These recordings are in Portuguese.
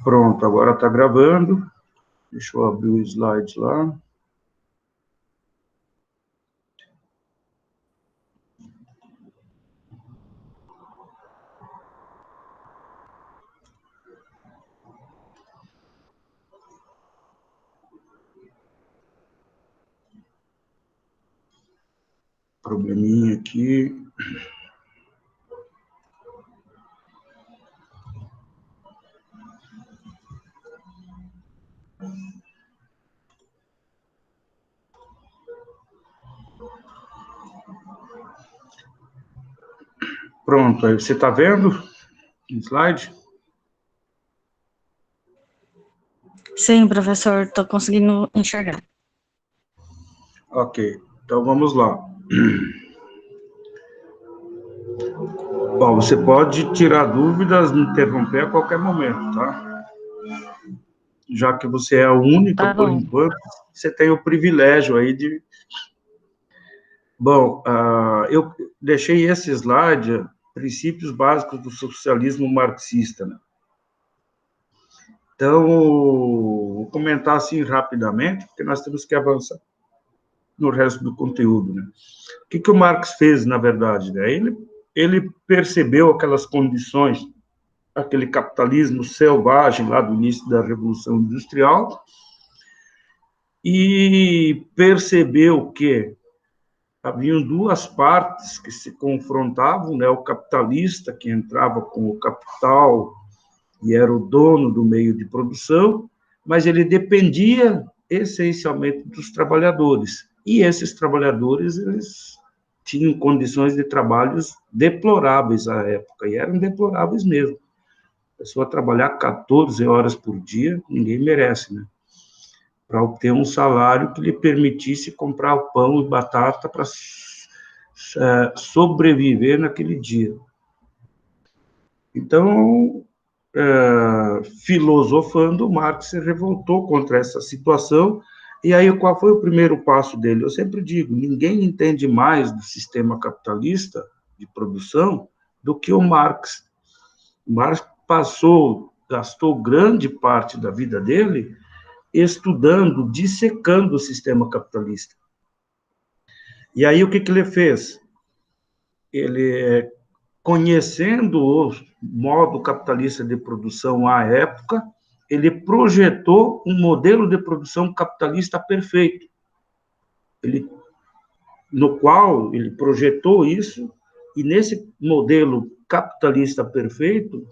Pronto, agora está gravando. Deixa eu abrir o slide lá. Probleminha aqui. Pronto, aí você está vendo o slide? Sim, professor, estou conseguindo enxergar. Ok, então vamos lá. Bom, você pode tirar dúvidas, me interromper a qualquer momento, tá? Já que você é a única, Tá por bom. enquanto, você tem o privilégio aí de... Bom, eu deixei esse slide, princípios básicos do socialismo marxista, né? Então, vou comentar assim rapidamente, porque nós temos que avançar no resto do conteúdo, né? O que o Marx fez, na verdade, né? Ele percebeu aquelas condições, aquele capitalismo selvagem lá do início da Revolução Industrial, e percebeu que haviam duas partes que se confrontavam, né? O capitalista, que entrava com o capital e era o dono do meio de produção, mas ele dependia essencialmente dos trabalhadores. E esses trabalhadores, eles tinham condições de trabalhos deploráveis à época, e eram deploráveis mesmo. A pessoa trabalhar 14 horas por dia, ninguém merece, né? Para obter um salário que lhe permitisse comprar pão e batata para sobreviver naquele dia. Então, filosofando, Marx se revoltou contra essa situação. E aí, qual foi o primeiro passo dele? Eu sempre digo, ninguém entende mais do sistema capitalista de produção do que o Marx. O Marx gastou grande parte da vida dele estudando, dissecando o sistema capitalista. E aí, o que ele fez? Ele, conhecendo o modo capitalista de produção à época, ele projetou um modelo de produção capitalista perfeito, no qual ele projetou isso, e nesse modelo capitalista perfeito,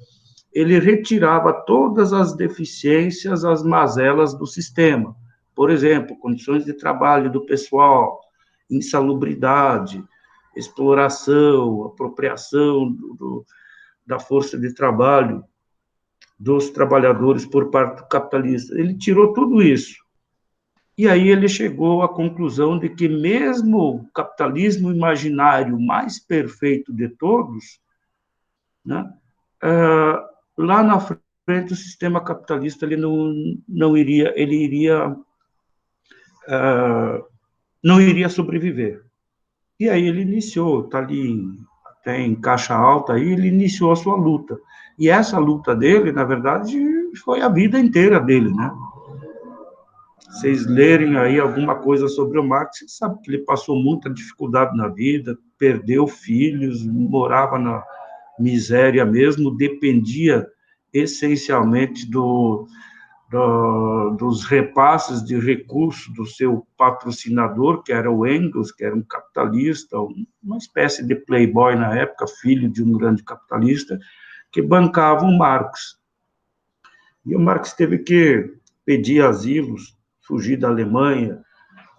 ele retirava todas as deficiências, as mazelas do sistema. Por exemplo, condições de trabalho do pessoal, insalubridade, exploração, apropriação da força de trabalho dos trabalhadores por parte do capitalista. Ele tirou tudo isso. E aí ele chegou à conclusão de que mesmo o capitalismo imaginário mais perfeito de todos, né, lá na frente o sistema capitalista ele não iria, não iria sobreviver. E aí ele iniciou, está ali até em caixa alta, aí ele iniciou a sua luta. E essa luta dele, na verdade, foi a vida inteira dele, né? Vocês lerem aí alguma coisa sobre o Marx, vocês sabem que ele passou muita dificuldade na vida, perdeu filhos, morava na miséria mesmo, dependia essencialmente dos repasses de recursos do seu patrocinador, que era o Engels, que era um capitalista, uma espécie de playboy na época, filho de um grande capitalista, que bancava o Marx. E o Marx teve que pedir asilos, fugir da Alemanha,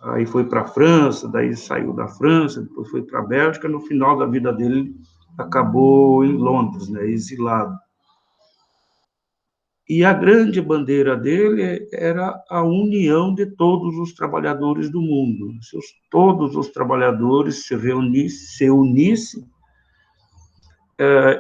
aí foi para a França, daí saiu da França, depois foi para a Bélgica, no final da vida dele acabou em Londres, né, exilado. E a grande bandeira dele era a união de todos os trabalhadores do mundo. Se todos os trabalhadores se unissem,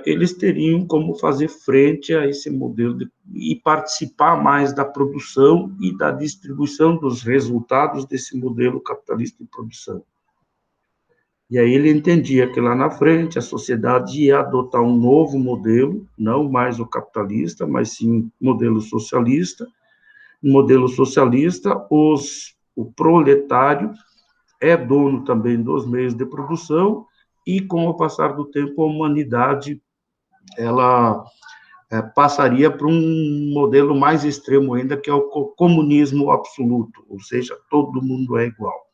eles teriam como fazer frente a esse modelo e participar mais da produção e da distribuição dos resultados desse modelo capitalista de produção. E aí ele entendia que lá na frente a sociedade ia adotar um novo modelo, não mais o capitalista, mas sim modelo socialista. No modelo socialista, o proletário é dono também dos meios de produção e, com o passar do tempo, a humanidade ela passaria para um modelo mais extremo ainda, que é o comunismo absoluto, ou seja, todo mundo é igual.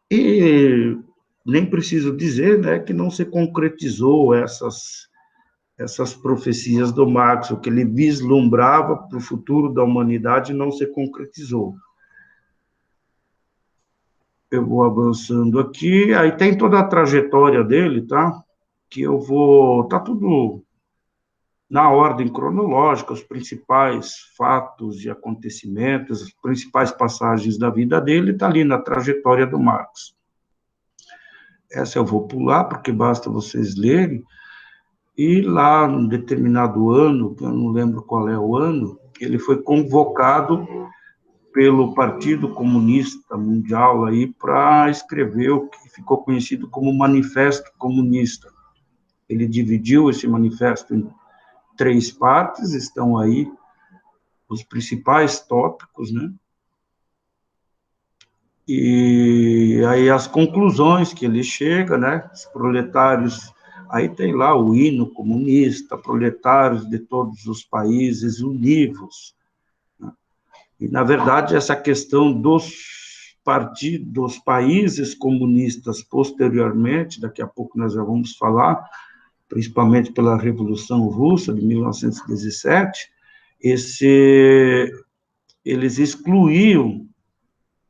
E nem preciso dizer, né, que não se concretizou essas profecias do Marx, o que ele vislumbrava para o futuro da humanidade não se concretizou. Eu vou avançando aqui, aí tem toda a trajetória dele, tá? Que eu vou, tá tudo na ordem cronológica, os principais fatos e acontecimentos, as principais passagens da vida dele, está ali na trajetória do Marx. Essa eu vou pular, porque basta vocês lerem, e lá, num determinado ano, que eu não lembro qual é o ano, ele foi convocado pelo Partido Comunista Mundial aí para escrever o que ficou conhecido como Manifesto Comunista. Ele dividiu esse manifesto em 3 partes, estão aí os principais tópicos, né? E aí as conclusões que ele chega, né? Os proletários, aí tem lá o hino comunista, proletários de todos os países univos. Né? E, na verdade, essa questão dos partidos, dos países comunistas posteriormente, daqui a pouco nós já vamos falar, principalmente pela Revolução Russa de 1917, eles excluíam,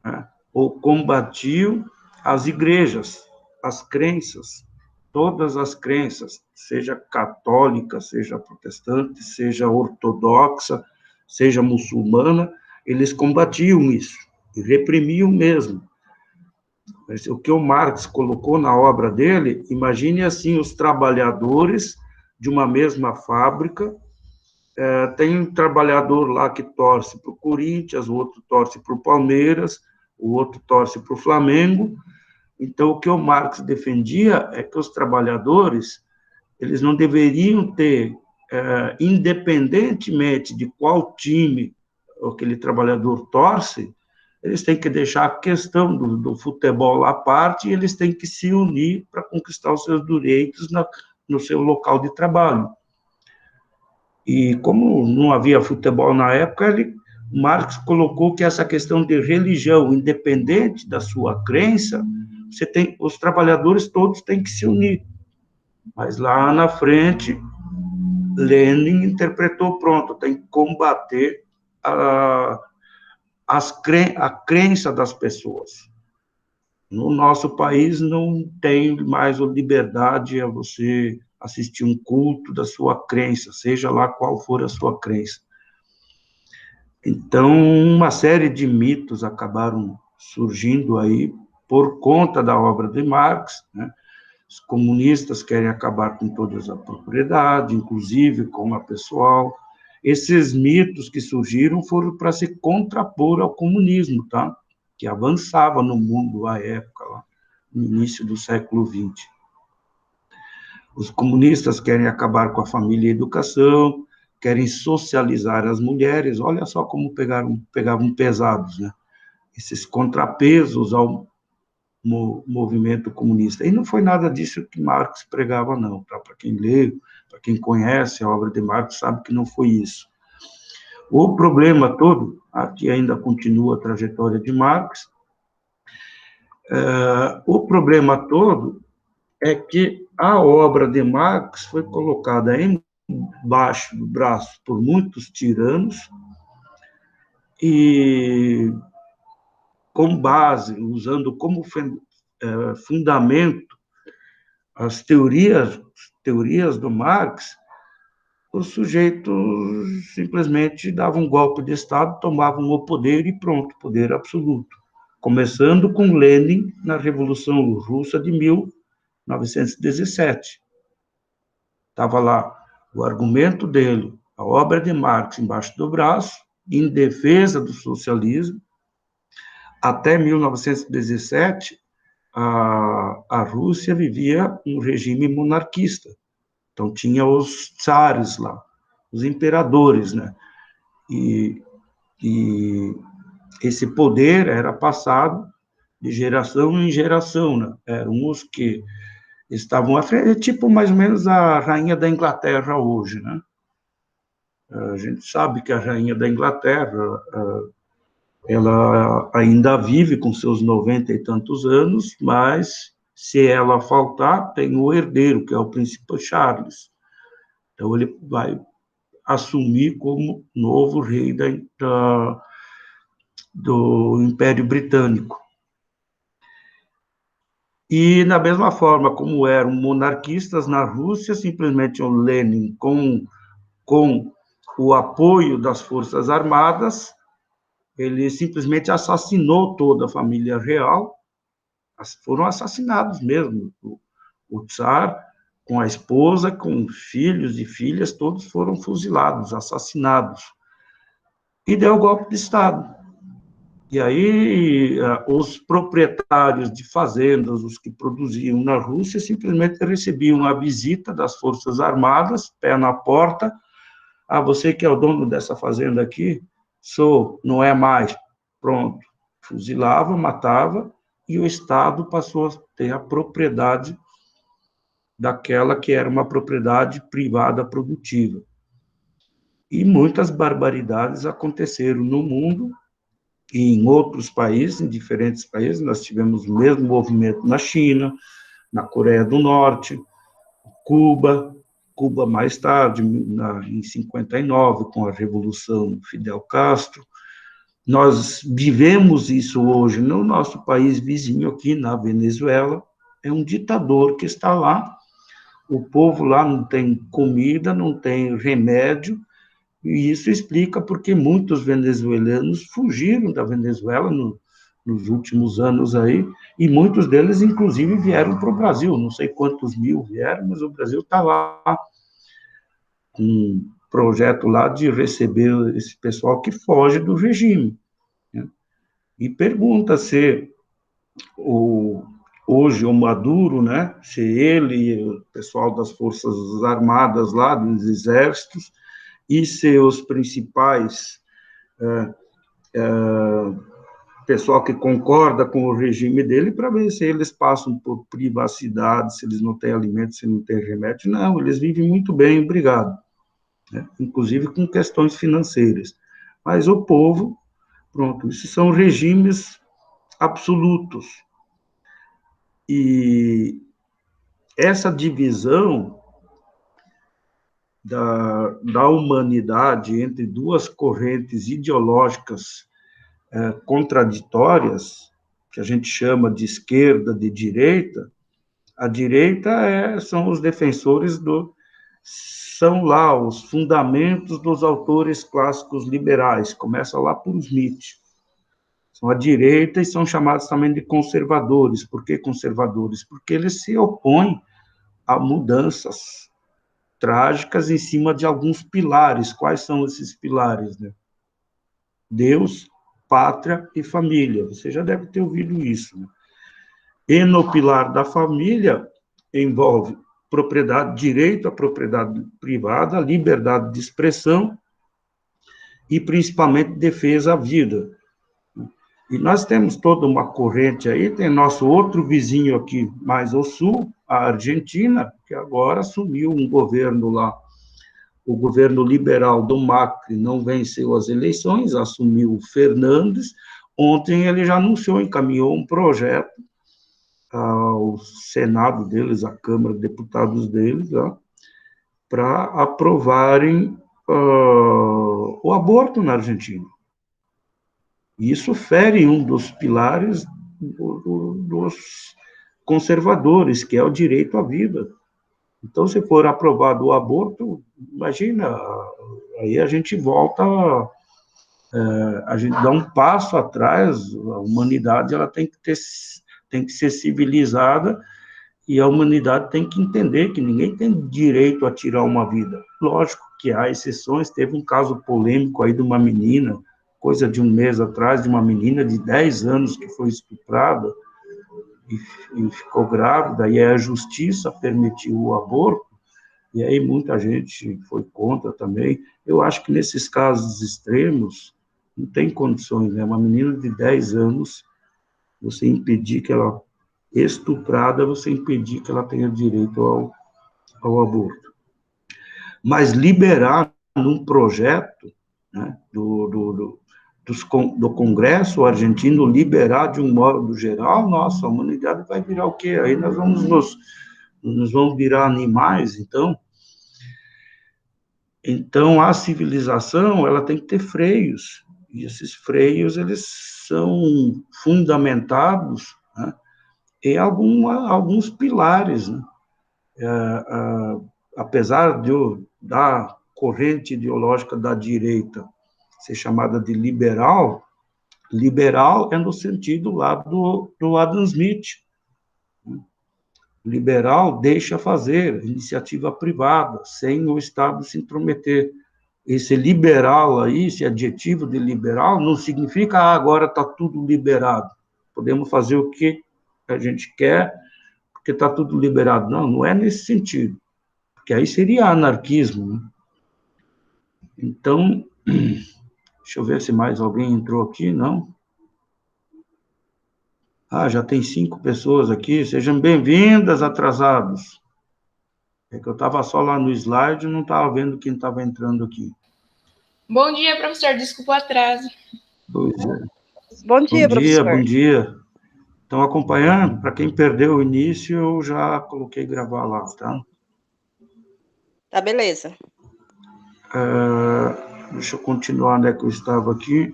né, ou combatiam as igrejas, as crenças, todas as crenças, seja católica, seja protestante, seja ortodoxa, seja muçulmana, eles combatiam isso, e reprimiam mesmo. O que o Marx colocou na obra dele, imagine assim, os trabalhadores de uma mesma fábrica, tem um trabalhador lá que torce para o Corinthians, o outro torce para o Palmeiras, o outro torce para o Flamengo. Então, o que o Marx defendia é que os trabalhadores, eles não deveriam ter, independentemente de qual time aquele trabalhador torce, eles têm que deixar a questão do futebol à parte e eles têm que se unir para conquistar os seus direitos no seu local de trabalho. E como não havia futebol na época, Marx colocou que essa questão de religião, independente da sua crença, os trabalhadores todos têm que se unir. Mas lá na frente, Lenin interpretou, pronto, tem que combater a crença das pessoas. No nosso país não tem mais a liberdade a você assistir um culto da sua crença, seja lá qual for a sua crença. Então, uma série de mitos acabaram surgindo aí por conta da obra de Marx, né? Os comunistas querem acabar com todas a propriedade, inclusive com a pessoal. Esses mitos que surgiram foram para se contrapor ao comunismo, tá? Que avançava no mundo à época, lá, no início do século XX. Os comunistas querem acabar com a família e a educação, querem socializar as mulheres, olha só como pegavam pesados, né? Esses contrapesos ao movimento comunista. E não foi nada disso que Marx pregava, não, tá? Para quem lê, para quem conhece a obra de Marx, sabe que não foi isso. O problema todo, aqui ainda continua a trajetória de Marx, o problema todo é que a obra de Marx foi colocada embaixo do braço por muitos tiranos e com base, usando como fundamento as teorias do Marx, os sujeitos simplesmente davam um golpe de Estado, tomavam o poder e pronto, poder absoluto. Começando com Lenin na Revolução Russa de 1917. Estava lá o argumento dele, a obra de Marx embaixo do braço, em defesa do socialismo. Até 1917, a Rússia vivia um regime monarquista. Então, tinha os tsares lá, os imperadores, né? E esse poder era passado de geração em geração, né? Eram os que estavam à frente, tipo mais ou menos a rainha da Inglaterra hoje, né? A gente sabe que a rainha da Inglaterra, ela ainda vive com seus 90 e tantos anos, mas se ela faltar, tem o herdeiro, que é o príncipe Charles. Então, ele vai assumir como novo rei do Império Britânico. E, da mesma forma como eram monarquistas na Rússia, simplesmente o Lenin, com o apoio das Forças Armadas, ele simplesmente assassinou toda a família real, foram assassinados mesmo. O tsar, com a esposa, com filhos e filhas, todos foram fuzilados, assassinados. E deu o golpe de Estado. E aí, os proprietários de fazendas, os que produziam na Rússia, simplesmente recebiam a visita das Forças Armadas, pé na porta. Ah, você que é o dono dessa fazenda aqui? Sou, não é mais. Pronto. Fuzilava, matava, e o Estado passou a ter a propriedade daquela que era uma propriedade privada produtiva. E muitas barbaridades aconteceram no mundo, e em outros países, em diferentes países. Nós tivemos o mesmo movimento na China, na Coreia do Norte, Cuba mais tarde, em 59, com a Revolução Fidel Castro. Nós vivemos isso hoje no nosso país vizinho, aqui na Venezuela. É um ditador que está lá, o povo lá não tem comida, não tem remédio, e isso explica porque muitos venezuelanos fugiram da Venezuela nos últimos anos aí, e muitos deles, inclusive, vieram para o Brasil. Não sei quantos mil vieram, mas o Brasil está lá com um projeto lá de receber esse pessoal que foge do regime, né? E pergunta se hoje o Maduro, né, se ele e o pessoal das Forças Armadas lá, dos exércitos, e seus principais pessoal que concorda com o regime dele, para ver se eles passam por privacidade, se eles não têm alimento, se não têm remédio. Não, eles vivem muito bem, obrigado, né? Inclusive com questões financeiras. Mas o povo, pronto, esses são regimes absolutos. E essa divisão da humanidade entre duas correntes ideológicas contraditórias, que a gente chama de esquerda, de direita. A direita são os defensores são lá os fundamentos dos autores clássicos liberais, começa lá por Smith. São a direita e são chamados também de conservadores. Por que conservadores? Porque eles se opõem a mudanças trágicas em cima de alguns pilares. Quais são esses pilares, né? Deus, pátria e família. Você já deve ter ouvido isso, né? E no pilar da família envolve propriedade, direito à propriedade privada, liberdade de expressão e principalmente defesa à vida. E nós temos toda uma corrente aí, tem nosso outro vizinho aqui mais ao sul, a Argentina, que agora assumiu um governo lá. O governo liberal do Macri não venceu as eleições, assumiu o Fernandes. Ontem ele já anunciou, encaminhou um projeto ao Senado deles, à Câmara de Deputados deles, para aprovarem o aborto na Argentina. Isso fere um dos pilares dos conservadores, que é o direito à vida. Então, se for aprovado o aborto, imagina, aí a gente volta, a gente dá um passo atrás, a humanidade ela tem que ser civilizada, e a humanidade tem que entender que ninguém tem direito a tirar uma vida. Lógico que há exceções, teve um caso polêmico aí de uma menina, coisa de um mês atrás, de uma menina de 10 anos que foi estuprada, e ficou grávida, e aí a justiça permitiu o aborto, e aí muita gente foi contra também. Eu acho que nesses casos extremos, não tem condições, né? Uma menina de 10 anos, você impedir que ela, estuprada, você impedir que ela tenha direito ao aborto. Mas liberar num projeto, né, do Congresso argentino, liberar de um modo geral, nossa, a humanidade vai virar o quê? Aí nós vamos virar animais, então. Então, a civilização, ela tem que ter freios, e esses freios, eles são fundamentados, né, em alguns pilares, né? Apesar da corrente ideológica da direita ser chamada de liberal, liberal é no sentido lá do Adam Smith. Liberal deixa fazer, iniciativa privada, sem o Estado se intrometer. Esse liberal aí, esse adjetivo de liberal, não significa agora está tudo liberado. Podemos fazer o que a gente quer, porque está tudo liberado. Não, não é nesse sentido. Porque aí seria anarquismo, né? Então, deixa eu ver se mais alguém entrou aqui, não? Já tem 5 pessoas aqui, sejam bem-vindas, atrasados. É que eu estava só lá no slide e não estava vendo quem estava entrando aqui. Bom dia, professor, desculpa o atraso. Pois é. Bom dia, professor. Bom dia. Estão acompanhando? Para quem perdeu o início, eu já coloquei gravar lá, tá? Tá, beleza. Deixa eu continuar onde é que eu estava aqui.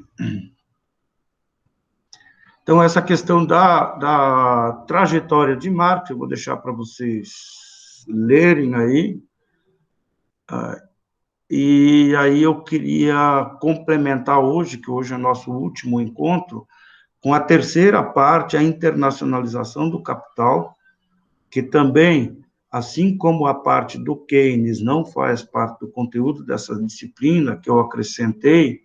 Então, essa questão da trajetória de Marx, eu vou deixar para vocês lerem aí. E aí eu queria complementar hoje, que hoje é nosso último encontro, com a terceira parte, a internacionalização do capital, que também, assim como a parte do Keynes não faz parte do conteúdo dessa disciplina que eu acrescentei,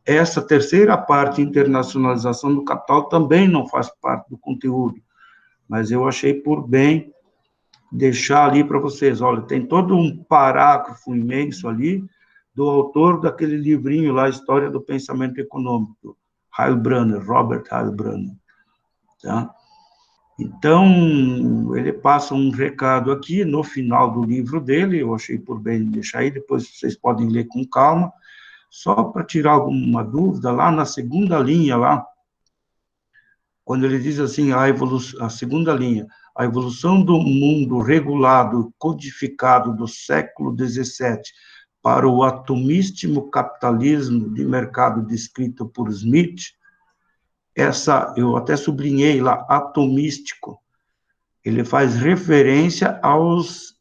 essa terceira parte, internacionalização do capital, também não faz parte do conteúdo, mas eu achei por bem deixar ali para vocês. Olha, tem todo um parágrafo imenso ali do autor daquele livrinho lá, História do Pensamento Econômico, Heilbronner, Robert Heilbronner, tá? Então, ele passa um recado aqui no final do livro dele, eu achei por bem deixar aí, depois vocês podem ler com calma, só para tirar alguma dúvida, lá na segunda linha, lá, quando ele diz assim, a segunda linha, a evolução do mundo regulado, codificado do século XVII para o atomístico capitalismo de mercado descrito por Smith, eu até sublinhei lá, atomístico, ele faz referência aos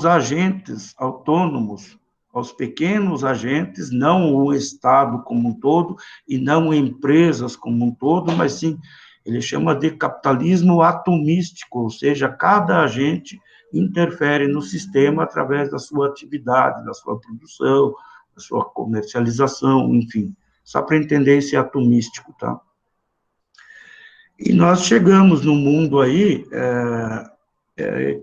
agentes autônomos, aos pequenos agentes, não o Estado como um todo, e não empresas como um todo, mas sim, ele chama de capitalismo atomístico, ou seja, cada agente interfere no sistema através da sua atividade, da sua produção, da sua comercialização, enfim, só para entender esse atomístico, tá? E nós chegamos no mundo aí,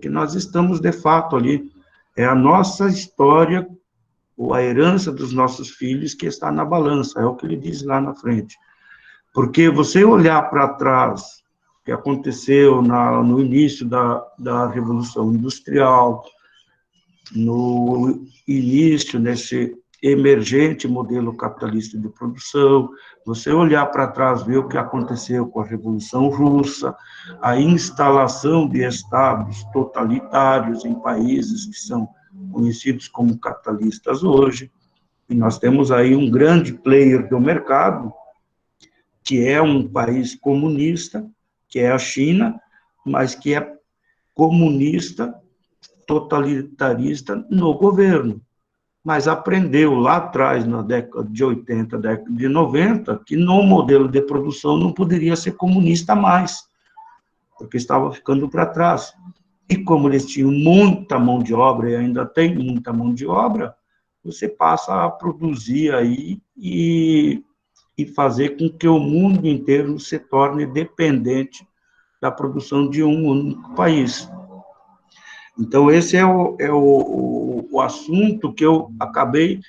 que nós estamos, de fato, ali, é a nossa história, ou a herança dos nossos filhos que está na balança, é o que ele diz lá na frente. Porque você olhar para trás, que aconteceu no início da Revolução Industrial, no início desse emergente modelo capitalista de produção, você olhar para trás, ver o que aconteceu com a Revolução Russa, a instalação de estados totalitários em países que são conhecidos como capitalistas hoje, e nós temos aí um grande player do mercado, que é um país comunista, que é a China, mas que é comunista, totalitarista no governo, mas aprendeu lá atrás, na década de 80, década de 90, que no modelo de produção não poderia ser comunista mais, porque estava ficando para trás. E como eles tinham muita mão de obra, e ainda tem muita mão de obra, você passa a produzir aí e fazer com que o mundo inteiro se torne dependente da produção de um único país. Então, esse é o assunto que eu acabei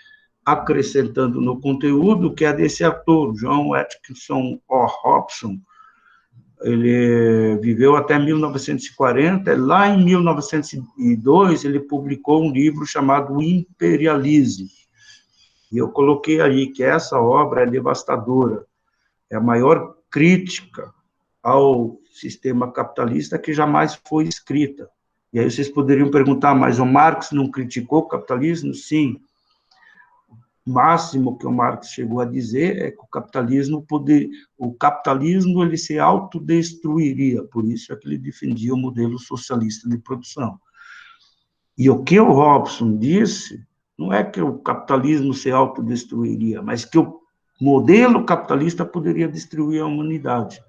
acrescentando no conteúdo, que é desse autor, John Atkinson Hobson. Ele viveu até 1940, lá em 1902 ele publicou um livro chamado Imperialismo. E eu coloquei aí que essa obra é devastadora, é a maior crítica ao sistema capitalista que jamais foi escrita. E aí vocês poderiam perguntar, mas o Marx não criticou o capitalismo? Sim. O máximo que o Marx chegou a dizer é que o capitalismo ele se autodestruiria, por isso é que ele defendia o modelo socialista de produção. E o que o Hobson disse não é que o capitalismo se autodestruiria, mas que o modelo capitalista poderia destruir a humanidade.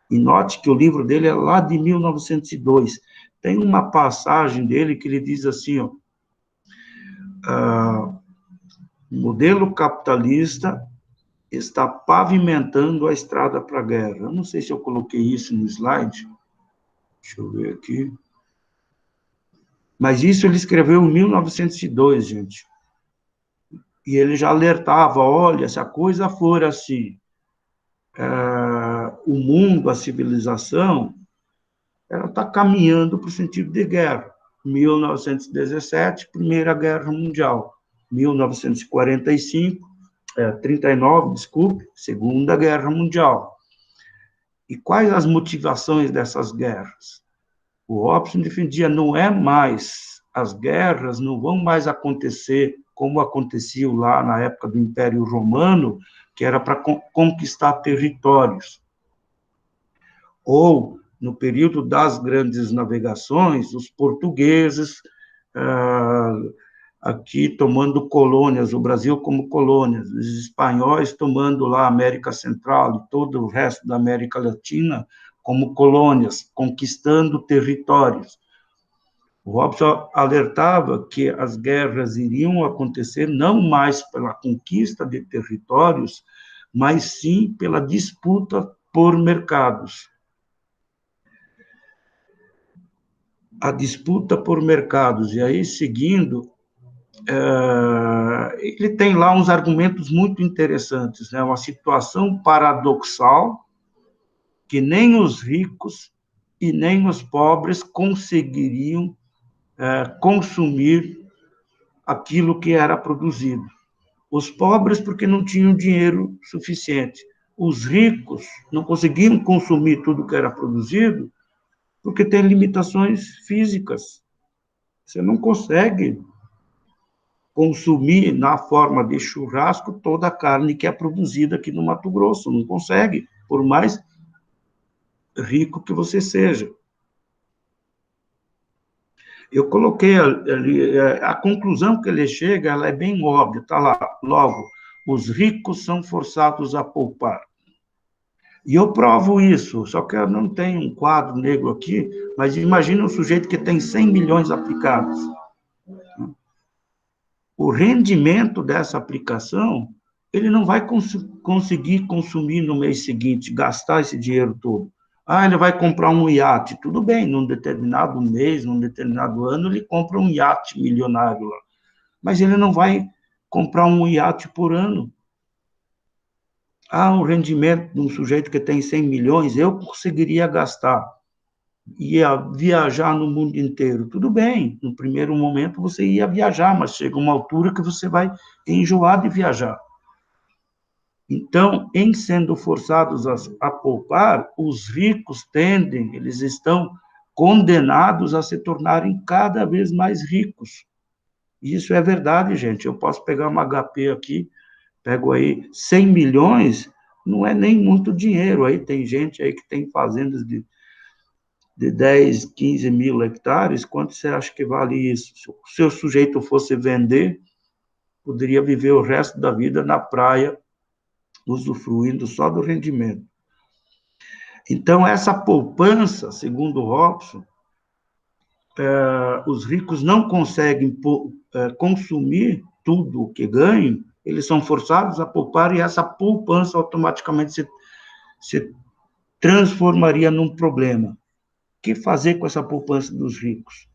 E note que o livro dele é lá de 1902. Tem uma passagem dele que ele diz assim, ó, o modelo capitalista está pavimentando a estrada para a guerra. Eu não sei se eu coloquei isso no slide. Deixa eu ver aqui. Mas isso ele escreveu em 1902, gente. E ele já alertava, olha, se a coisa for assim, o mundo, a civilização, ela está caminhando para o sentido de guerra. 1917, Primeira Guerra Mundial. 1945, 39, desculpe, Segunda Guerra Mundial. E quais as motivações dessas guerras? O Hobson defendia, não é mais, as guerras não vão mais acontecer como aconteciam lá na época do Império Romano, que era para conquistar territórios. Ou, no período das grandes navegações, os portugueses aqui tomando colônias, o Brasil como colônias, os espanhóis tomando lá a América Central e todo o resto da América Latina como colônias, conquistando territórios. O Hobson alertava que as guerras iriam acontecer não mais pela conquista de territórios, mas sim pela disputa por mercados. A disputa por mercados, e aí, seguindo, ele tem lá uns argumentos muito interessantes, né? Uma situação paradoxal que nem os ricos e nem os pobres conseguiriam consumir aquilo que era produzido. Os pobres porque não tinham dinheiro suficiente. Os ricos não conseguiam consumir tudo que era produzido porque tem limitações físicas. Você não consegue consumir na forma de churrasco toda a carne que é produzida aqui no Mato Grosso. Não consegue, por mais rico que você seja. Eu coloquei ali, a conclusão que ele chega, ela é bem óbvia, está lá, logo, os ricos são forçados a poupar. E eu provo isso, só que eu não tenho um quadro negro aqui, mas imagina um sujeito que tem 100 milhões aplicados. O rendimento dessa aplicação, ele não vai conseguir consumir no mês seguinte, gastar esse dinheiro todo. Ele vai comprar um iate. Tudo bem, num determinado mês, num determinado ano, ele compra um iate milionário lá. Mas ele não vai comprar um iate por ano. O rendimento de um sujeito que tem 100 milhões, eu conseguiria gastar. Ia viajar no mundo inteiro. Tudo bem, no primeiro momento você ia viajar, mas chega uma altura que você vai enjoar de viajar. Então, em sendo forçados a poupar, os ricos eles estão condenados a se tornarem cada vez mais ricos. Isso é verdade, gente. Eu posso pegar uma HP aqui, pego aí 100 milhões, não é nem muito dinheiro. Aí tem gente aí que tem fazendas de 10, 15 mil hectares. Quanto você acha que vale isso? Se o sujeito fosse vender, poderia viver o resto da vida na praia, usufruindo só do rendimento. Então, essa poupança, segundo Hobson, os ricos não conseguem consumir tudo o que ganham, eles são forçados a poupar e essa poupança automaticamente se transformaria num problema. O que fazer com essa poupança dos ricos?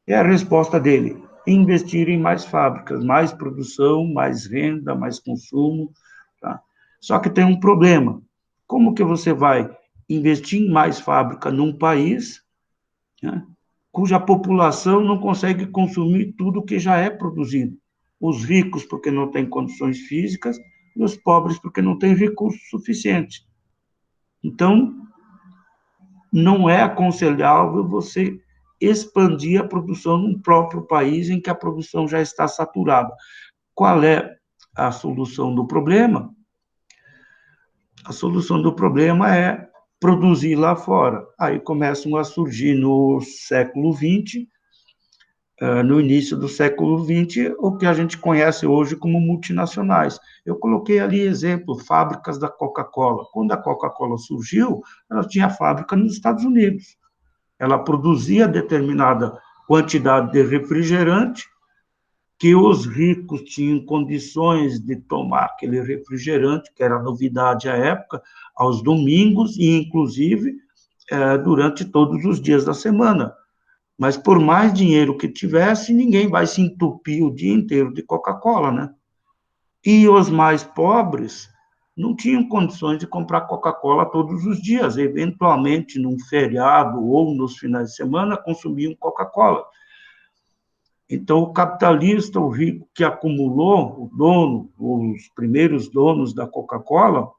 É a resposta dele: investir em mais fábricas, mais produção, mais renda, mais consumo. Tá? Só que tem um problema. Como que você vai investir em mais fábrica num país, né, cuja população não consegue consumir tudo que já é produzido? Os ricos porque não têm condições físicas e os pobres porque não têm recursos suficientes. Então, não é aconselhável você expandir a produção num próprio país em que a produção já está saturada. Qual é a solução do problema? A solução do problema é produzir lá fora. Aí começam a surgir no século XX, no início do século XX, o que a gente conhece hoje como multinacionais. Eu coloquei ali exemplo, fábricas da Coca-Cola. Quando a Coca-Cola surgiu, ela tinha fábrica nos Estados Unidos. Ela produzia determinada quantidade de refrigerante, que os ricos tinham condições de tomar aquele refrigerante, que era novidade à época, aos domingos e, inclusive, durante todos os dias da semana. Mas, por mais dinheiro que tivesse, ninguém vai se entupir o dia inteiro de Coca-Cola, né? E os mais pobres não tinham condições de comprar Coca-Cola todos os dias. Eventualmente, num feriado ou nos finais de semana, consumiam Coca-Cola. Então, o capitalista, o rico que acumulou, o dono, os primeiros donos da Coca-Cola,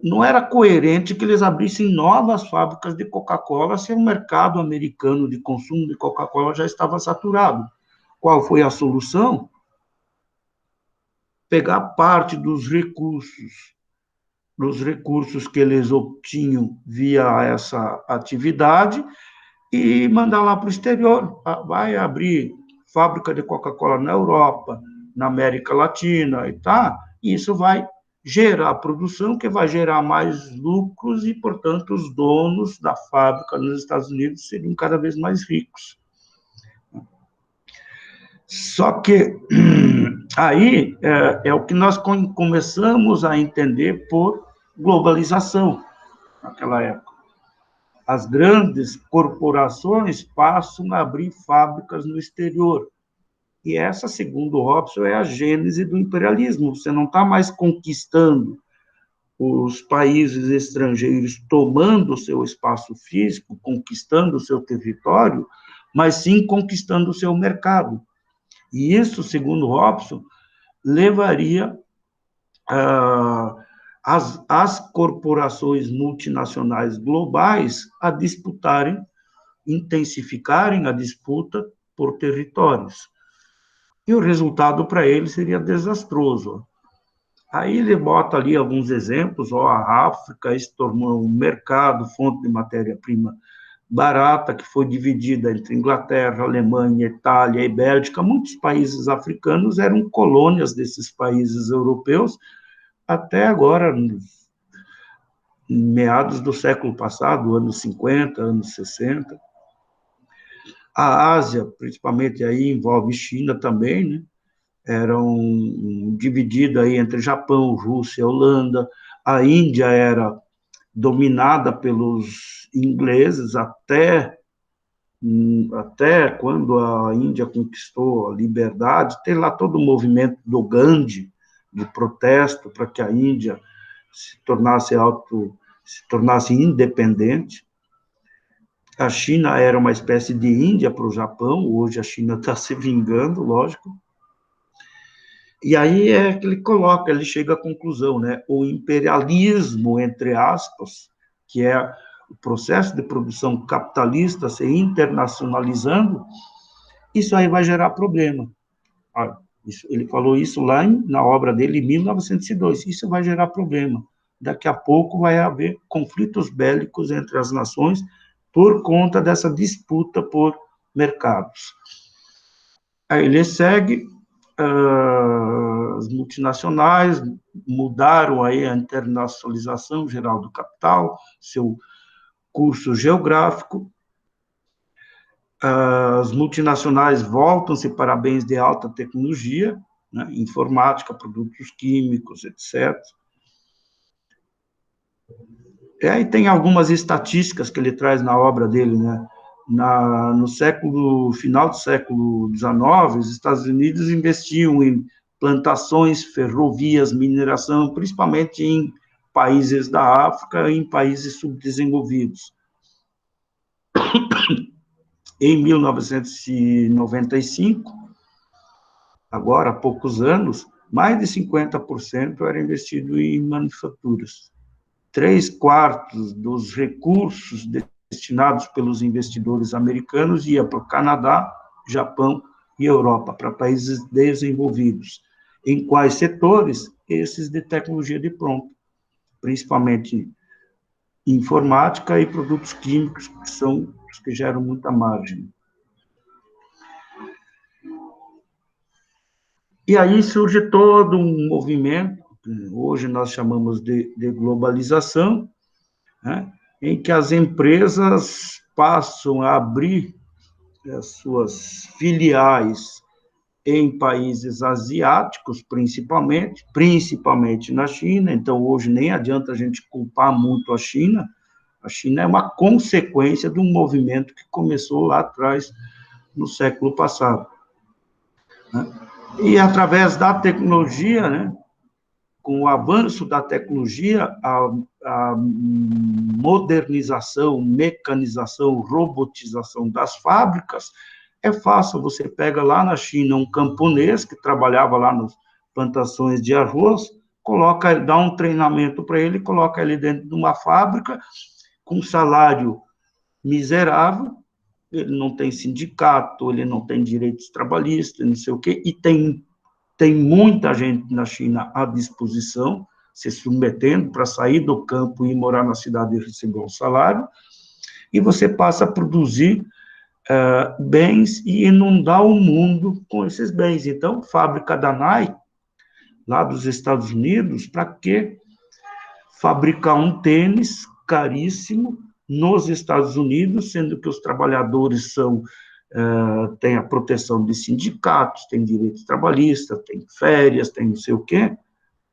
não era coerente que eles abrissem novas fábricas de Coca-Cola se o mercado americano de consumo de Coca-Cola já estava saturado. Qual foi a solução? Pegar parte dos recursos que eles obtinham via essa atividade e mandar lá para o exterior. Vai abrir fábrica de Coca-Cola na Europa, na América Latina, e isso vai gerar produção, que vai gerar mais lucros e, portanto, os donos da fábrica nos Estados Unidos seriam cada vez mais ricos. Só que aí é o que nós começamos a entender por globalização naquela época. As grandes corporações passam a abrir fábricas no exterior. E essa, segundo Robson, é a gênese do imperialismo. Você não está mais conquistando os países estrangeiros, tomando o seu espaço físico, conquistando o seu território, mas sim conquistando o seu mercado. E isso, segundo Robson, levaria as corporações multinacionais globais a disputarem, intensificarem a disputa por territórios. E o resultado para ele seria desastroso. Aí ele bota ali alguns exemplos, a África se tornou um mercado, fonte de matéria-prima barata, que foi dividida entre Inglaterra, Alemanha, Itália e Bélgica. Muitos países africanos eram colônias desses países europeus, até agora, meados do século passado, anos 50, anos 60. A Ásia, principalmente aí, envolve China também, né? Eram divididas aí entre Japão, Rússia, Holanda. A Índia era dominada pelos ingleses até quando a Índia conquistou a liberdade. Tem lá todo o movimento do Gandhi, de protesto para que a Índia se tornasse independente. A China era uma espécie de Índia para o Japão, hoje a China está se vingando, lógico. E aí é que ele chega à conclusão, né? O imperialismo, entre aspas, que é o processo de produção capitalista se internacionalizando, isso aí vai gerar problema. Ele falou isso lá na obra dele, em 1902. Isso vai gerar problema. Daqui a pouco vai haver conflitos bélicos entre as nações por conta dessa disputa por mercados. Aí ele segue, as multinacionais mudaram aí a internacionalização geral do capital, seu curso geográfico. As multinacionais voltam-se para bens de alta tecnologia, né, informática, produtos químicos, etc. E tem algumas estatísticas que ele traz na obra dele, né? No final do século XIX, os Estados Unidos investiam em plantações, ferrovias, mineração, principalmente em países da África e em países subdesenvolvidos. Em 1995, agora há poucos anos, mais de 50% era investido em manufaturas. 3/4 dos recursos destinados pelos investidores americanos ia para o Canadá, Japão e Europa, para países desenvolvidos. Em quais setores? Esses de tecnologia de pronto, principalmente informática e produtos químicos, que são os que geram muita margem. E aí surge todo um movimento, que hoje nós chamamos de globalização, né, em que as empresas passam a abrir as suas filiais em países asiáticos, principalmente na China. Então, hoje nem adianta a gente culpar muito a China é uma consequência de um movimento que começou lá atrás, no século passado, né? E através da tecnologia, né, com o avanço da tecnologia, a modernização, mecanização, robotização das fábricas, é fácil. Você pega lá na China um camponês que trabalhava lá nas plantações de arroz, dá um treinamento para ele, coloca ele dentro de uma fábrica com salário miserável, ele não tem sindicato, ele não tem direitos trabalhistas, não sei o quê, e tem muita gente na China à disposição, se submetendo para sair do campo e morar na cidade e receber um salário, e você passa a produzir bens e inundar o mundo com esses bens. Então, fábrica da Nike, lá dos Estados Unidos, para que fabricar um tênis caríssimo nos Estados Unidos, sendo que os trabalhadores têm a proteção de sindicatos, têm direitos trabalhistas, têm férias, têm não sei o quê,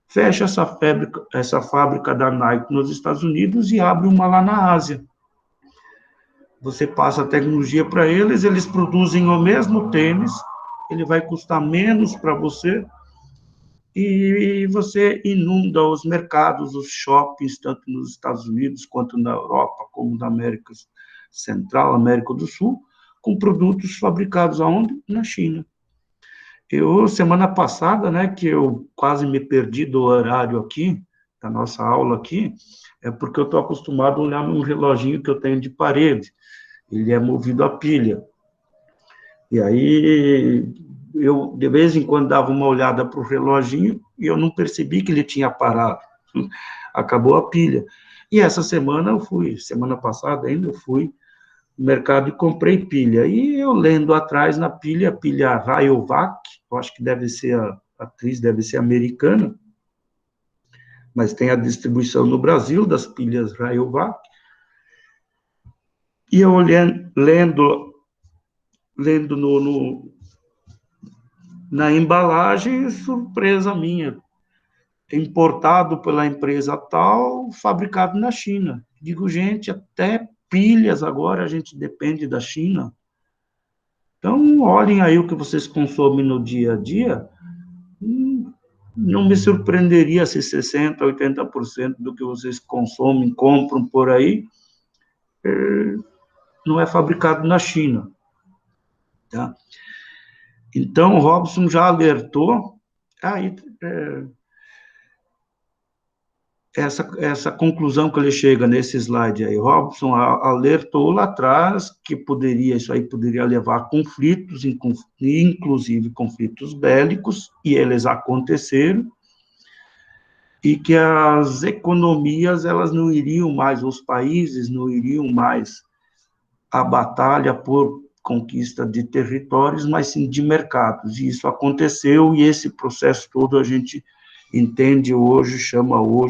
fecha essa fábrica da Nike nos Estados Unidos e abre uma lá na Ásia. Você passa a tecnologia para eles, eles produzem o mesmo tênis, ele vai custar menos para você, e você inunda os mercados, os shoppings, tanto nos Estados Unidos, quanto na Europa, como na América Central, América do Sul, com produtos fabricados aonde? Na China. Semana passada, né, que eu quase me perdi do horário aqui, da nossa aula aqui, é porque eu estou acostumado a olhar um reloginho que eu tenho de parede, ele é movido a pilha. E aí, eu, de vez em quando, dava uma olhada para o reloginho e eu não percebi que ele tinha parado. Acabou a pilha. E essa semana semana passada ainda, eu fui no mercado e comprei pilha. E eu lendo atrás na pilha, a pilha Rayovac, eu acho que deve ser a atriz, deve ser americana, mas tem a distribuição no Brasil das pilhas Rayovac. E eu lendo na embalagem, surpresa minha, importado pela empresa tal, fabricado na China. Digo, gente, até pilhas agora a gente depende da China. Então, olhem aí o que vocês consomem no dia a dia, não me surpreenderia se 60%, 80% do que vocês consomem, compram por aí, não é fabricado na China. Tá? Então, o Robson já alertou, essa conclusão que ele chega nesse slide aí. Robson alertou lá atrás que isso aí poderia levar a conflitos, inclusive conflitos bélicos, e eles aconteceram, e que as economias, elas não iriam mais, os países não iriam mais à batalha por conquista de territórios, mas sim de mercados. E isso aconteceu, e esse processo todo a gente entende hoje,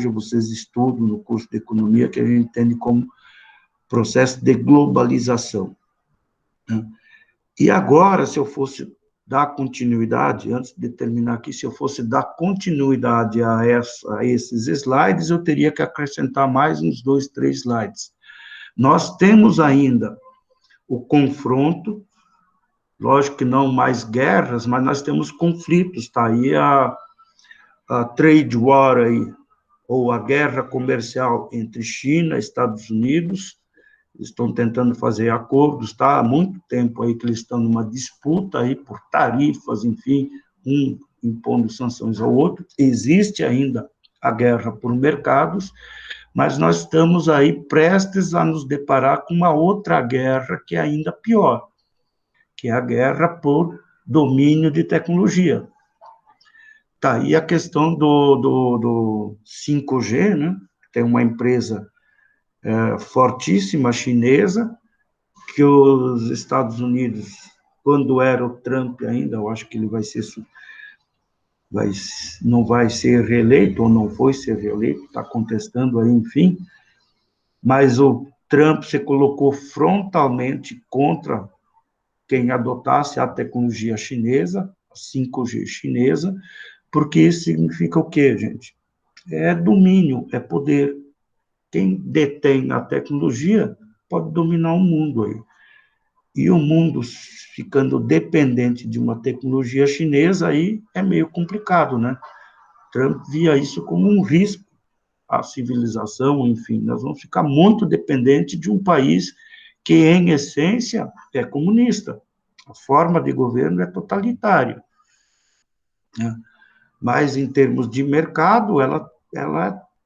vocês estudam no curso de economia, que a gente entende como processo de globalização. Né? E agora, se eu fosse dar continuidade, antes de terminar aqui, se eu fosse dar continuidade a esses slides, eu teria que acrescentar mais uns 2, 3 slides. Nós temos ainda o confronto, lógico que não mais guerras, mas nós temos conflitos, tá aí a trade war aí, ou a guerra comercial entre China e Estados Unidos. Eles estão tentando fazer acordos, tá? Há muito tempo aí que eles estão numa disputa aí por tarifas, enfim, um impondo sanções ao outro. Existe ainda a guerra por mercados, mas nós estamos aí prestes a nos deparar com uma outra guerra que é ainda pior, que é a guerra por domínio de tecnologia. Tá aí a questão do 5G, né? Tem uma empresa fortíssima chinesa, que os Estados Unidos, quando era o Trump ainda, eu acho que ele não vai ser reeleito, ou não foi ser reeleito, está contestando aí, enfim, mas o Trump se colocou frontalmente contra quem adotasse a tecnologia chinesa, a 5G chinesa, porque isso significa o quê, gente? É domínio, é poder. Quem detém a tecnologia pode dominar o mundo aí. E o mundo ficando dependente de uma tecnologia chinesa, aí é meio complicado, né? Trump via isso como um risco à civilização, enfim, nós vamos ficar muito dependentes de um país que, em essência, é comunista. A forma de governo é totalitária, né? Mas, em termos de mercado, ela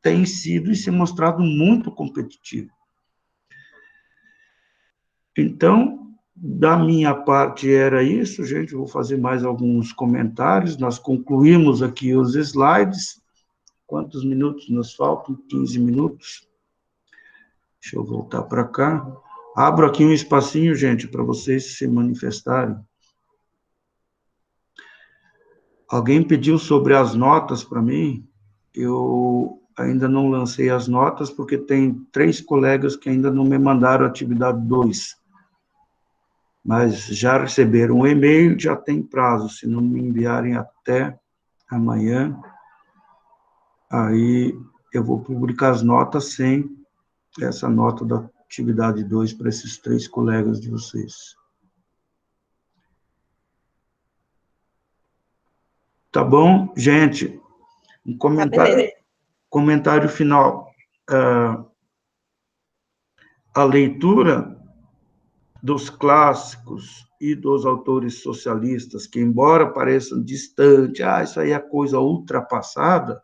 tem sido e se mostrado muito competitiva. Então, da minha parte era isso, gente. Vou fazer mais alguns comentários. Nós concluímos aqui os slides. Quantos minutos nos faltam? 15 minutos. Deixa eu voltar para cá. Abro aqui um espacinho, gente, para vocês se manifestarem. Alguém pediu sobre as notas para mim. Eu ainda não lancei as notas, porque tem 3 colegas que ainda não me mandaram a atividade 2. Mas já receberam um e-mail, já tem prazo. Se não me enviarem até amanhã, aí eu vou publicar as notas sem essa nota da atividade 2 para esses 3 colegas de vocês. Tá bom, gente? Um comentário final. A leitura dos clássicos e dos autores socialistas, que, embora pareçam distantes, isso aí é coisa ultrapassada,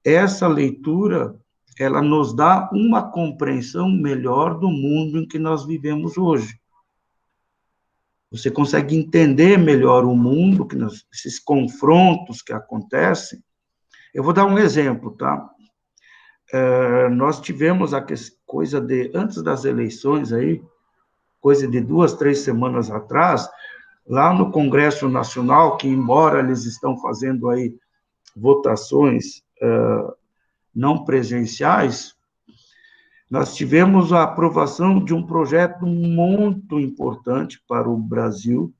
essa leitura, ela nos dá uma compreensão melhor do mundo em que nós vivemos hoje. Você consegue entender melhor o mundo, esses confrontos que acontecem. Eu vou dar um exemplo, tá? Nós tivemos coisa de, antes das eleições aí, coisa de 2, 3 semanas atrás, lá no Congresso Nacional, que embora eles estão fazendo aí votações não presenciais, nós tivemos a aprovação de um projeto muito importante para o Brasil,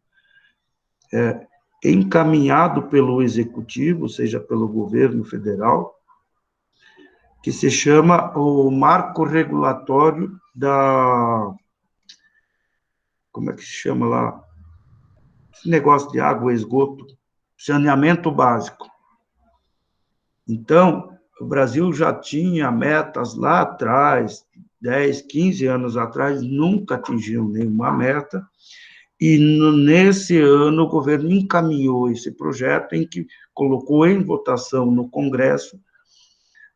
encaminhado pelo Executivo, ou seja, pelo governo federal, que se chama o Marco Regulatório como é que se chama lá? Esse negócio de água, esgoto, saneamento básico. Então, o Brasil já tinha metas lá atrás, 10, 15 anos atrás, nunca atingiu nenhuma meta, e nesse ano o governo encaminhou esse projeto em que colocou em votação no Congresso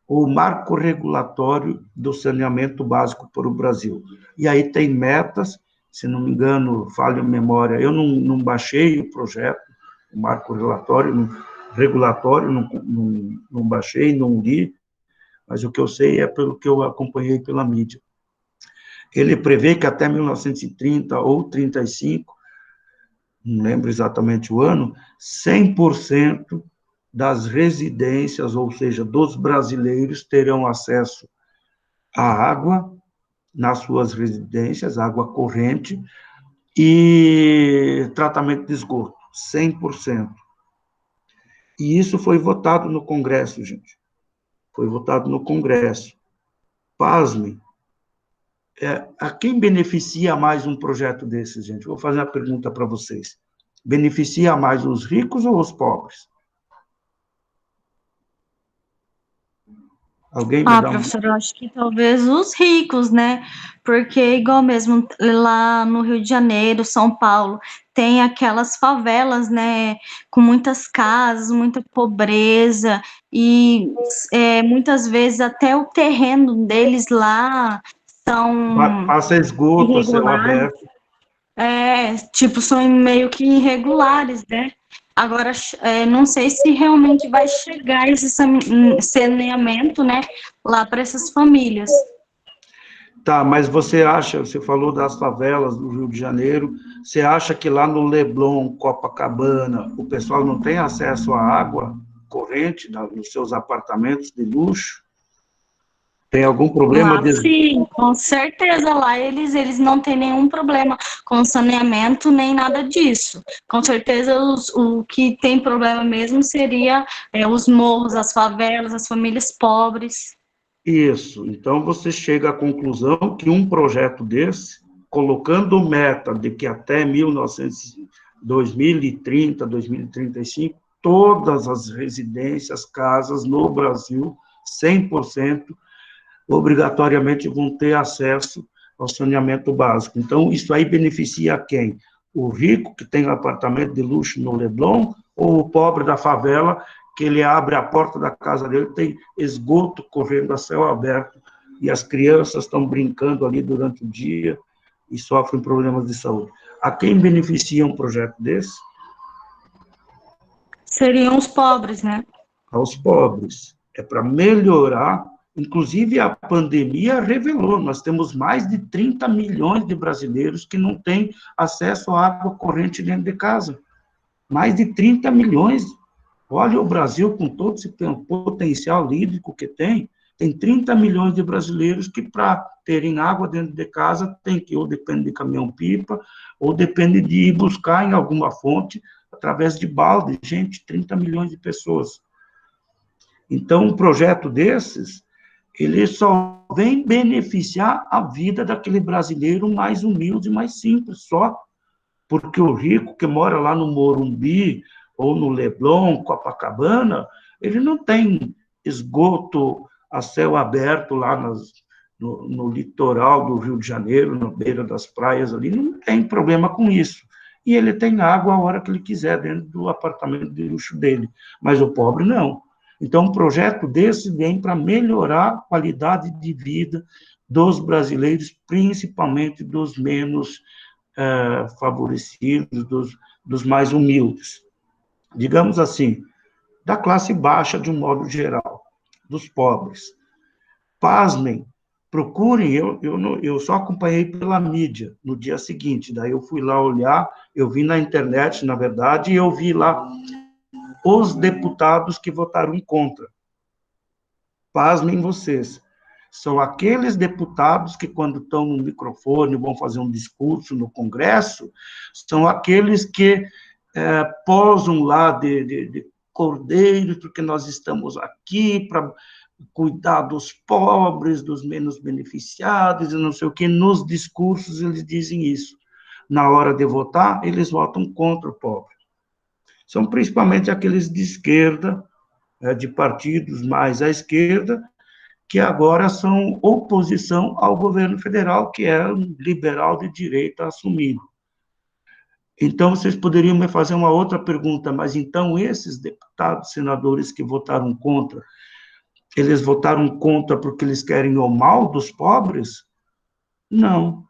o marco regulatório do saneamento básico para o Brasil. E aí tem metas, se não me engano, falha a memória, eu não baixei o projeto, o marco regulatório, não baixei, não li, mas o que eu sei é pelo que eu acompanhei pela mídia. Ele prevê que até 1930 ou 35, não lembro exatamente o ano, 100% das residências, ou seja, dos brasileiros, terão acesso à água nas suas residências, água corrente, e tratamento de esgoto. 100%. E isso foi votado no Congresso, gente. Foi votado no Congresso. Pasmem. A quem beneficia mais um projeto desses, gente? Vou fazer uma pergunta para vocês. Beneficia mais os ricos ou os pobres? Alguém me dá Professor, eu acho que talvez os ricos, né? Porque igual mesmo lá no Rio de Janeiro, São Paulo, tem aquelas favelas, né? Com muitas casas, muita pobreza e muitas vezes até o terreno deles lá são Passa esgoto a céu irregulares. aberto. Tipo, são meio que irregulares, né? Agora, não sei se realmente vai chegar esse saneamento, né, lá para essas famílias. Tá, mas você falou das favelas do Rio de Janeiro, você acha que lá no Leblon, Copacabana, o pessoal não tem acesso à água corrente nos seus apartamentos de luxo? Tem algum problema Lá, de... sim, com certeza, lá eles não têm nenhum problema com saneamento, nem nada disso. Com certeza, o que tem problema mesmo seria os morros, as favelas, as famílias pobres. Isso. Então, você chega à conclusão que um projeto desse, colocando meta de que até 2030, 2035, todas as residências, casas no Brasil, 100%, obrigatoriamente vão ter acesso ao saneamento básico. Então, isso aí beneficia quem? O rico, que tem um apartamento de luxo no Leblon, ou o pobre da favela, que ele abre a porta da casa dele, tem esgoto correndo a céu aberto, e as crianças estão brincando ali durante o dia e sofrem problemas de saúde. A quem beneficia um projeto desse? Seriam os pobres, né? Aos pobres. É para melhorar. Inclusive, a pandemia revelou, nós temos mais de 30 milhões de brasileiros que não têm acesso à água corrente dentro de casa. Mais de 30 milhões. Olha o Brasil, com todo esse potencial hídrico que tem 30 milhões de brasileiros que, para terem água dentro de casa, tem que ou depende de caminhão-pipa, ou depende de ir buscar em alguma fonte, através de balde. Gente, 30 milhões de pessoas. Então, um projeto desses, ele só vem beneficiar a vida daquele brasileiro mais humilde, mais simples, só. Porque o rico que mora lá no Morumbi, ou no Leblon, Copacabana, ele não tem esgoto a céu aberto lá no litoral do Rio de Janeiro, na beira das praias ali, não tem problema com isso. E ele tem água a hora que ele quiser, dentro do apartamento de luxo dele. Mas o pobre não. Então, um projeto desse vem para melhorar a qualidade de vida dos brasileiros, principalmente dos menos favorecidos, dos mais humildes. Digamos assim, da classe baixa, de um modo geral, dos pobres. Pasmem, procurem, eu só acompanhei pela mídia no dia seguinte, daí eu fui lá olhar, eu vi na internet, na verdade, e eu vi lá os deputados que votaram contra. Pasmem vocês, são aqueles deputados que, quando estão no microfone, vão fazer um discurso no Congresso, são aqueles que posam lá de cordeiros, porque nós estamos aqui para cuidar dos pobres, dos menos beneficiados, e não sei o quê. Nos discursos eles dizem isso. Na hora de votar, eles votam contra o pobre. São principalmente aqueles de esquerda, de partidos mais à esquerda, que agora são oposição ao governo federal, que é um liberal de direita assumido. Então, vocês poderiam me fazer uma outra pergunta, mas então esses deputados, senadores que votaram contra, eles votaram contra porque eles querem o mal dos pobres? Não.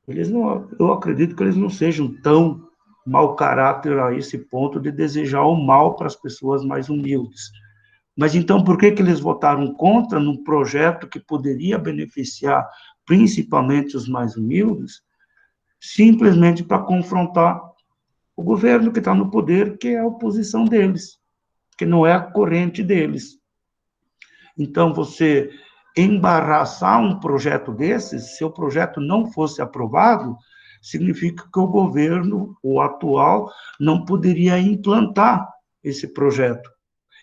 Eles não, eu acredito que eles não sejam tão mau caráter a esse ponto de desejar o mal para as pessoas mais humildes. Mas então, por que eles votaram contra num projeto que poderia beneficiar principalmente os mais humildes? Simplesmente para confrontar o governo que está no poder, que é a oposição deles, que não é a corrente deles. Então, você embaraçar um projeto desses, se o projeto não fosse aprovado, significa que o governo, o atual, não poderia implantar esse projeto.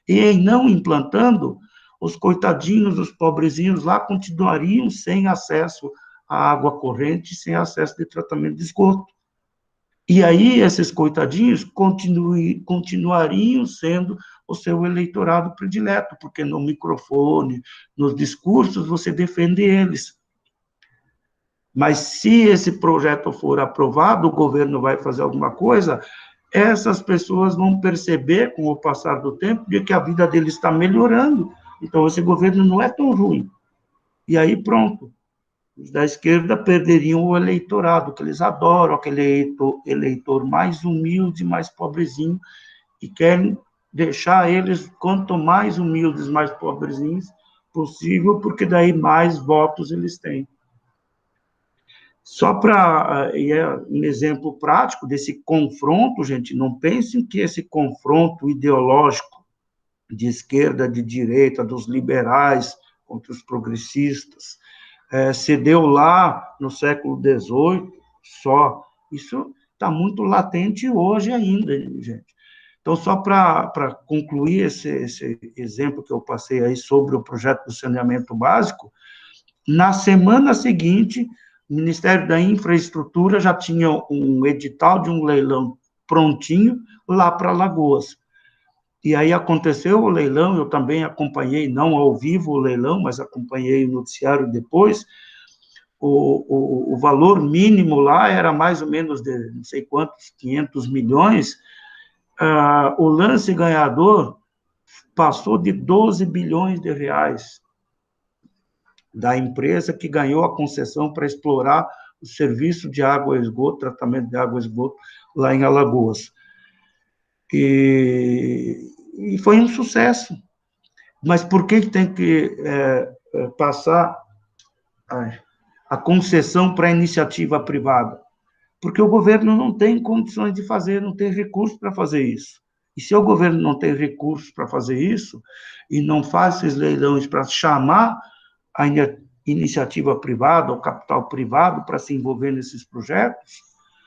E em não implantando, os coitadinhos, os pobrezinhos lá continuariam sem acesso à água corrente, sem acesso de tratamento de esgoto. E aí, esses coitadinhos continuariam sendo o seu eleitorado predileto, porque no microfone, nos discursos, você defende eles. Mas se esse projeto for aprovado, o governo vai fazer alguma coisa, essas pessoas vão perceber, com o passar do tempo, de que a vida deles está melhorando. Então, esse governo não é tão ruim. E aí, pronto. Os da esquerda perderiam o eleitorado, que eles adoram, aquele eleitor mais humilde, mais pobrezinho, e querem deixar eles quanto mais humildes, mais pobrezinhos possível, porque daí mais votos eles têm. Só para um exemplo prático desse confronto, gente, não pensem que esse confronto ideológico de esquerda, de direita, dos liberais contra os progressistas, se deu lá no século XVIII só. Isso está muito latente hoje ainda, gente. Então, só para concluir esse exemplo que eu passei aí sobre o projeto do saneamento básico, na semana seguinte, o Ministério da Infraestrutura já tinha um edital de um leilão prontinho lá para Alagoas. E aí aconteceu o leilão, eu também acompanhei, não ao vivo o leilão, mas acompanhei o noticiário depois. O valor mínimo lá era mais ou menos de não sei quantos, 500 milhões. O lance ganhador passou de 12 bilhões de reais da empresa que ganhou a concessão para explorar o serviço de água e esgoto, tratamento de água e esgoto lá em Alagoas. E foi um sucesso. Mas por que tem que passar a concessão para a iniciativa privada? Porque o governo não tem condições de fazer, não tem recursos para fazer isso. E se o governo não tem recursos para fazer isso, e não faz esses leilões para chamar a iniciativa privada, o capital privado, para se envolver nesses projetos,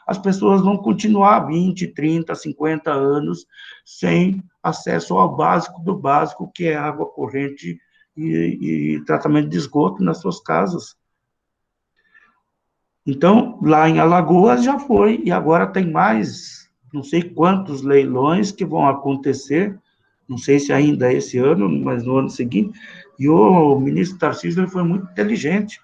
as pessoas vão continuar 20, 30, 50 anos sem acesso ao básico do básico, que é água corrente e tratamento de esgoto nas suas casas. Então, lá em Alagoas já foi, e agora tem mais, não sei quantos leilões que vão acontecer, não sei se ainda esse ano, mas no ano seguinte, e o ministro Tarcísio ele foi muito inteligente.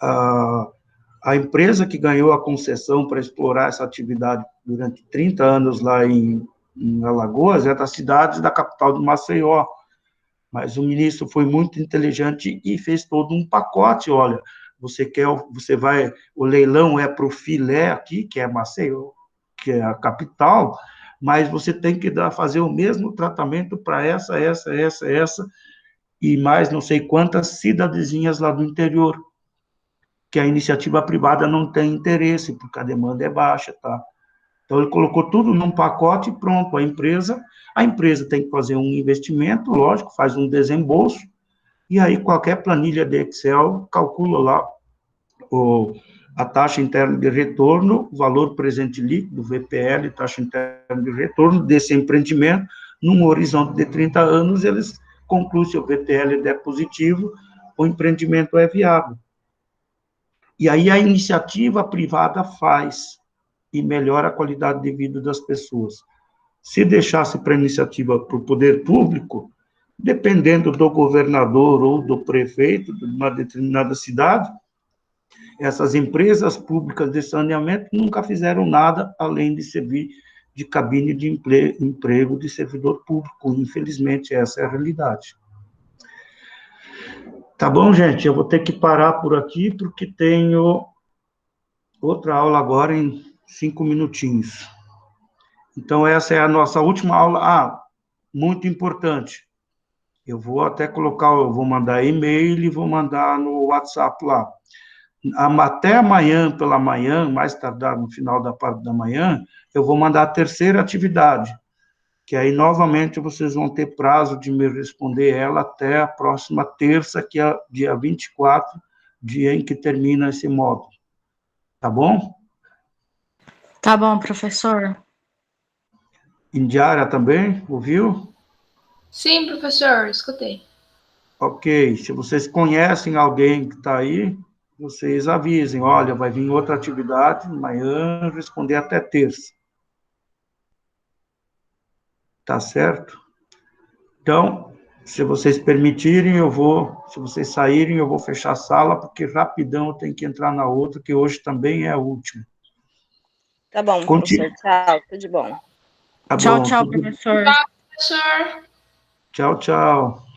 A empresa que ganhou a concessão para explorar essa atividade durante 30 anos lá em Alagoas é da cidade da capital de Maceió, mas o ministro foi muito inteligente e fez todo um pacote, olha, o leilão é para o filé aqui, que é Maceió, que é a capital, mas você tem que fazer o mesmo tratamento para essa, e mais não sei quantas cidadezinhas lá do interior, que a iniciativa privada não tem interesse, porque a demanda é baixa, tá? Então, ele colocou tudo num pacote e pronto, a empresa tem que fazer um investimento, lógico, faz um desembolso, e aí qualquer planilha de Excel calcula lá a taxa interna de retorno, o valor presente líquido, VPL, taxa interna de retorno desse empreendimento, num horizonte de 30 anos, eles concluem se o VPL é positivo, o empreendimento é viável. E aí a iniciativa privada faz e melhora a qualidade de vida das pessoas. Se deixasse para a iniciativa, para o poder público, dependendo do governador ou do prefeito de uma determinada cidade, essas empresas públicas de saneamento nunca fizeram nada além de servir de cabine de emprego de servidor público. Infelizmente, essa é a realidade. Tá bom, gente? Eu vou ter que parar por aqui, porque tenho outra aula agora em 5 minutinhos. Então, essa é a nossa última aula. Muito importante. Eu vou até eu vou mandar e-mail e vou mandar no WhatsApp lá. Até amanhã, pela manhã, mais tardar no final da parte da manhã, eu vou mandar a terceira atividade, que aí, novamente, vocês vão ter prazo de me responder ela até a próxima terça, que é dia 24, dia em que termina esse módulo. Tá bom? Tá bom, professor. Indiara também, ouviu? Sim, professor, escutei. Ok, se vocês conhecem alguém que está aí, vocês avisem, olha, vai vir outra atividade amanhã, responder até terça. Tá certo? Então, se vocês permitirem, se vocês saírem, eu vou fechar a sala, porque rapidão eu tenho que entrar na outra, que hoje também é a última. Tá bom, professor. Tchau, tudo de bom. Tá Tchau, bom. tchau, professor. Tchau, professor. Tchau, tchau.